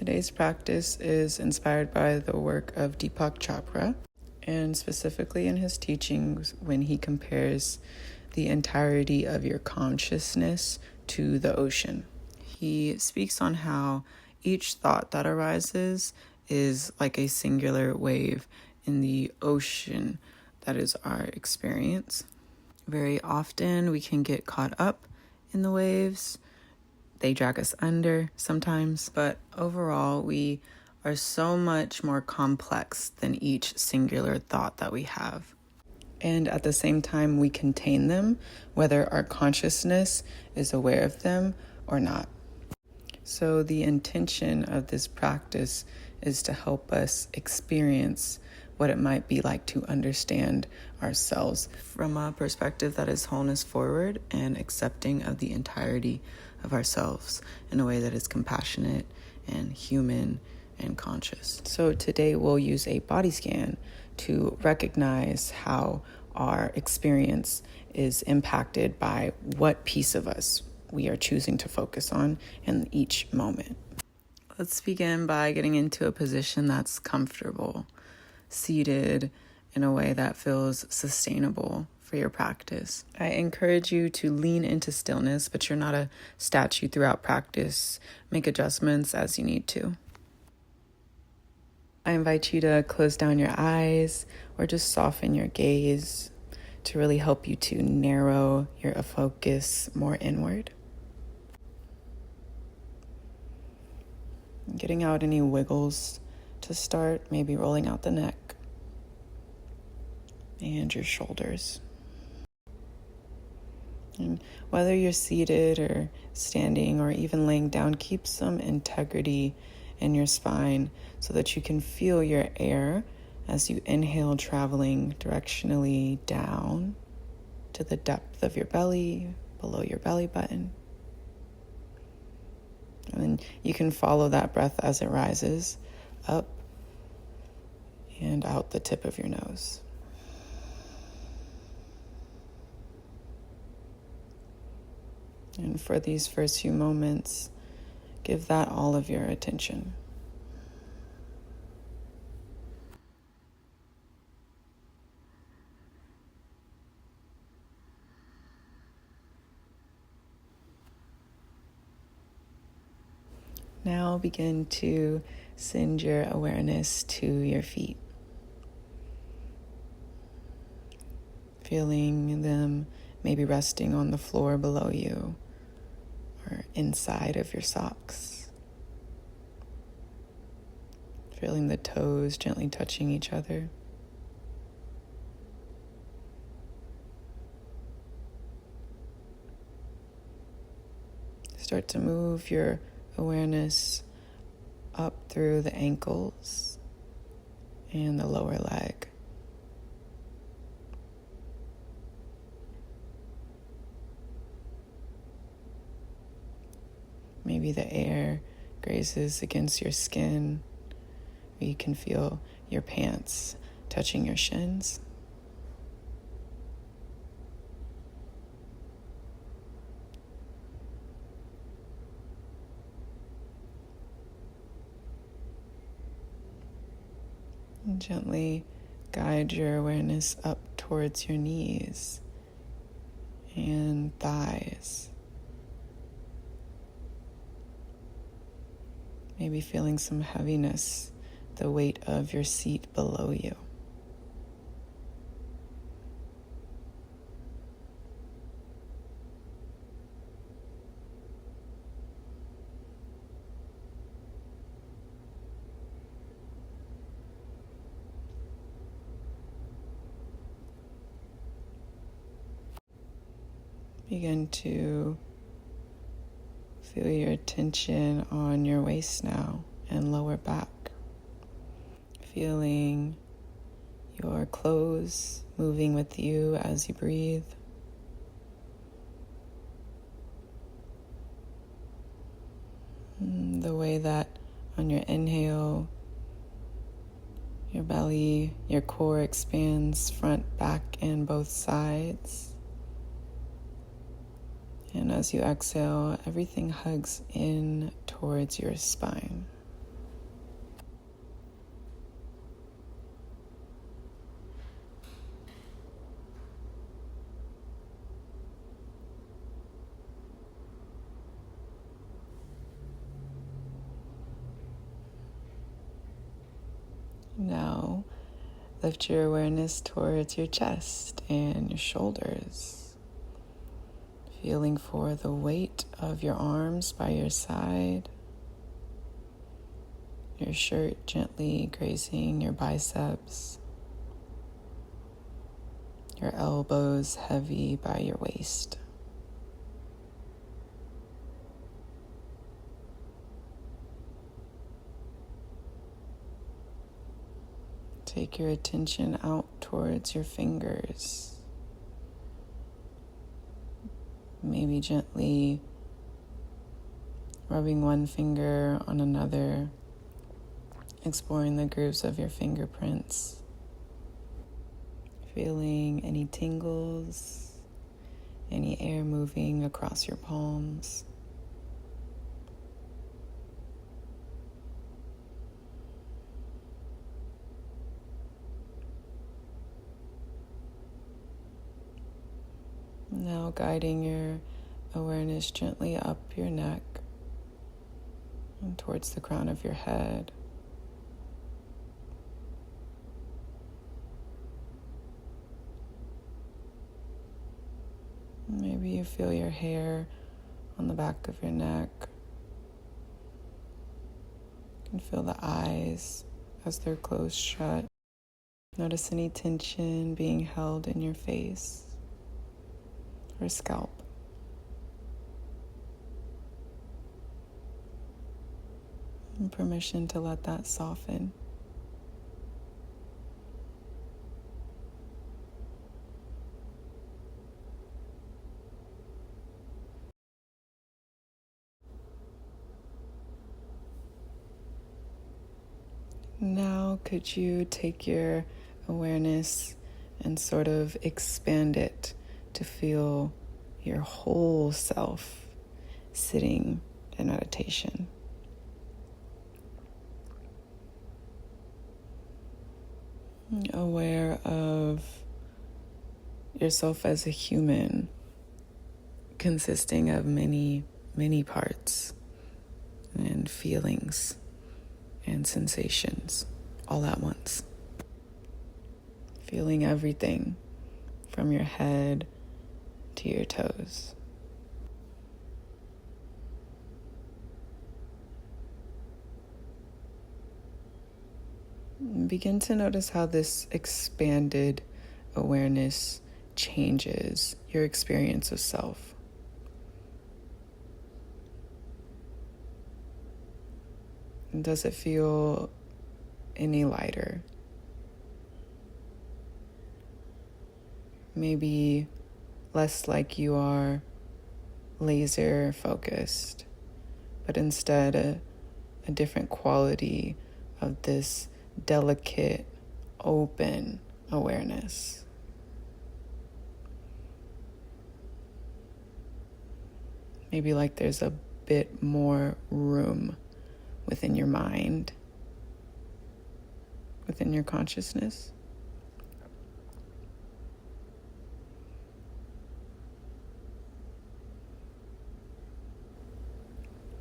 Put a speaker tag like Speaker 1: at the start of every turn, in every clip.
Speaker 1: Today's practice is inspired by the work of Deepak Chopra, and specifically in his teachings when he compares the entirety of your consciousness to the ocean. He speaks on how each thought that arises is like a singular wave in the ocean that is our experience. Very often we can get caught up in the waves. They drag us under sometimes, but overall we are so much more complex than each singular thought that we have. And at the same time, we contain them, whether our consciousness is aware of them or not. So the intention of this practice is to help us experience what it might be like to understand ourselves from a perspective that is wholeness forward and accepting of the entirety of ourselves in a way that is compassionate and human and conscious. So today we'll use a body scan to recognize how our experience is impacted by what piece of us we are choosing to focus on in each moment. Let's begin by getting into a position that's comfortable, seated in a way that feels sustainable for your practice. I encourage you to lean into stillness, but you're not a statue throughout practice. Make adjustments as you need to. I invite you to close down your eyes or just soften your gaze to really help you to narrow your focus more inward. Getting out any wiggles to start, maybe rolling out the neck and your shoulders. And whether you're seated or standing or even laying down, keep some integrity in your spine so that you can feel your air as you inhale, traveling directionally down to the depth of your belly, below your belly button. And then you can follow that breath as it rises up and out the tip of your nose. And for these first few moments, give that all of your attention. Now begin to send your awareness to your feet, feeling them maybe resting on the floor below you or inside of your socks, feeling the toes gently touching each other. Start to move your awareness up through the ankles and the lower leg. Maybe the air grazes against your skin, or you can feel your pants touching your shins. And gently guide your awareness up towards your knees and thighs. Maybe feeling some heaviness, the weight of your seat below you. Begin to feel your attention on your waist now and lower back. Feeling your clothes moving with you as you breathe. The way that on your inhale, your belly, your core expands front, back, and both sides. And as you exhale, everything hugs in towards your spine. Now, lift your awareness towards your chest and your shoulders, feeling for the weight of your arms by your side, your shirt gently grazing your biceps, your elbows heavy by your waist. Take your attention out towards your fingers. Maybe gently rubbing one finger on another, exploring the grooves of your fingerprints, feeling any tingles, any air moving across your palms. Now guiding your awareness gently up your neck and towards the crown of your head. Maybe you feel your hair on the back of your neck. You can feel the eyes as they're closed shut. Notice any tension being held in your face or scalp. And permission to let that soften. Now, could you take your awareness and sort of expand it to feel your whole self sitting in meditation? Aware of yourself as a human consisting of many, many parts and feelings and sensations all at once. Feeling everything from your head to your toes. Begin to notice how this expanded awareness changes your experience of self. Does it feel any lighter? Maybe less like you are laser focused, but instead a different quality of this delicate, open awareness. Maybe like there's a bit more room within your mind, within your consciousness.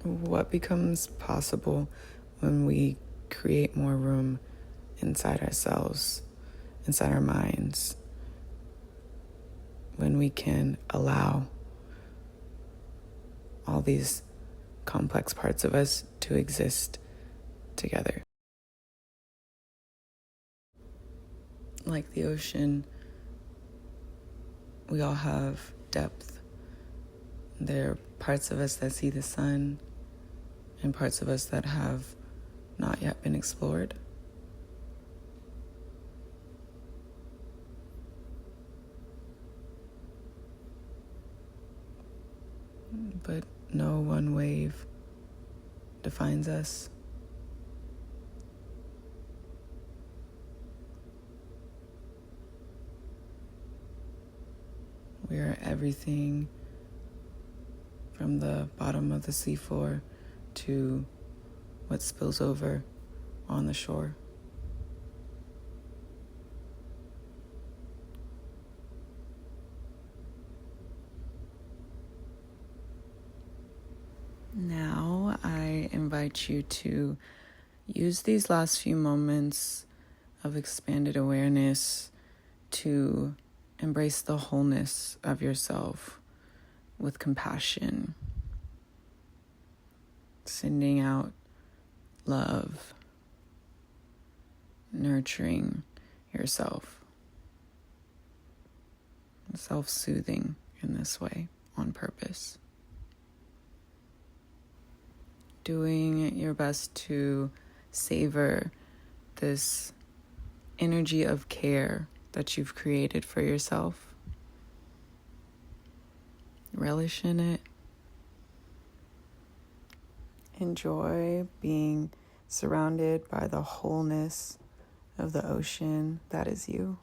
Speaker 1: What becomes possible when we create more room inside ourselves, inside our minds, when we can allow all these complex parts of us to exist together? Like the ocean, we all have depth. There are parts of us that see the sun and parts of us that have not yet been explored. But no one wave defines us. We are everything from the bottom of the seafloor to what spills over on the shore. Now I invite you to use these last few moments of expanded awareness to embrace the wholeness of yourself with compassion, sending out love, nurturing yourself, self-soothing in this way on purpose. Doing your best to savor this energy of care that you've created for yourself. Relish in it. Enjoy being surrounded by the wholeness of the ocean that is you.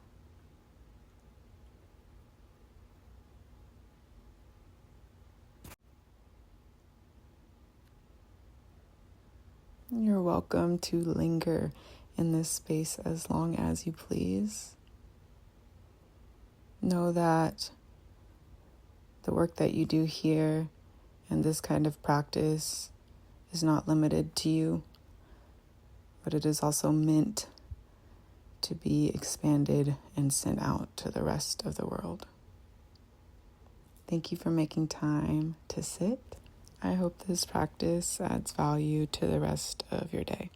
Speaker 1: You're welcome to linger in this space as long as you please. Know that the work that you do here and this kind of practice is not limited to you, but it is also meant to be expanded and sent out to the rest of the world. Thank you for making time to sit. I hope this practice adds value to the rest of your day.